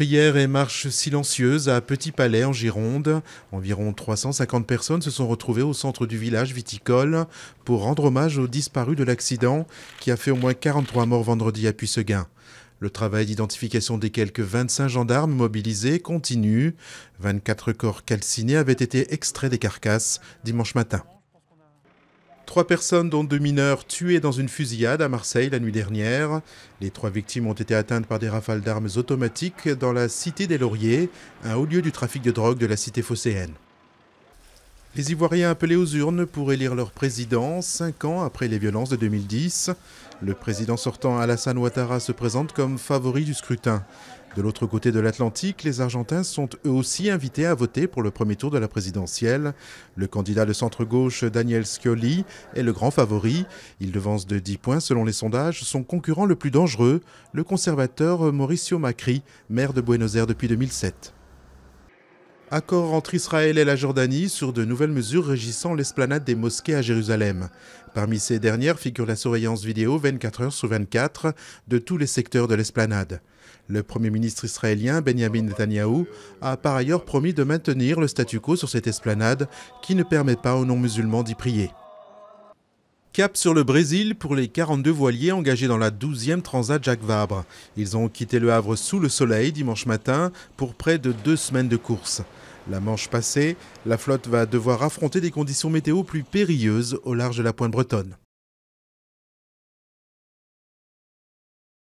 Prières et marches silencieuses à Petit Palais en Gironde. Environ 350 personnes se sont retrouvées au centre du village viticole pour rendre hommage aux disparus de l'accident qui a fait au moins 43 morts vendredi à Puisseguin. Le travail d'identification des quelques 25 gendarmes mobilisés continue. 24 corps calcinés avaient été extraits des carcasses dimanche matin. 3 personnes, dont 2 mineurs, tuées dans une fusillade à Marseille la nuit dernière. Les 3 victimes ont été atteintes par des rafales d'armes automatiques dans la cité des Lauriers, un haut lieu du trafic de drogue de la cité phocéenne. Les Ivoiriens appelés aux urnes pour élire leur président, 5 ans après les violences de 2010. Le président sortant Alassane Ouattara se présente comme favori du scrutin. De l'autre côté de l'Atlantique, les Argentins sont eux aussi invités à voter pour le premier tour de la présidentielle. Le candidat de centre-gauche Daniel Scioli est le grand favori. Il devance de 10 points selon les sondages son concurrent le plus dangereux, le conservateur Mauricio Macri, maire de Buenos Aires depuis 2007. Accord entre Israël et la Jordanie sur de nouvelles mesures régissant l'esplanade des mosquées à Jérusalem. Parmi ces dernières figure la surveillance vidéo 24 heures sur 24 de tous les secteurs de l'esplanade. Le Premier ministre israélien Benjamin Netanyahou a par ailleurs promis de maintenir le statu quo sur cette esplanade qui ne permet pas aux non-musulmans d'y prier. Cap sur le Brésil pour les 42 voiliers engagés dans la 12e Transat Jacques Vabre. Ils ont quitté le Havre sous le soleil dimanche matin pour près de 2 semaines de course. La Manche passée, la flotte va devoir affronter des conditions météo plus périlleuses au large de la Pointe Bretonne.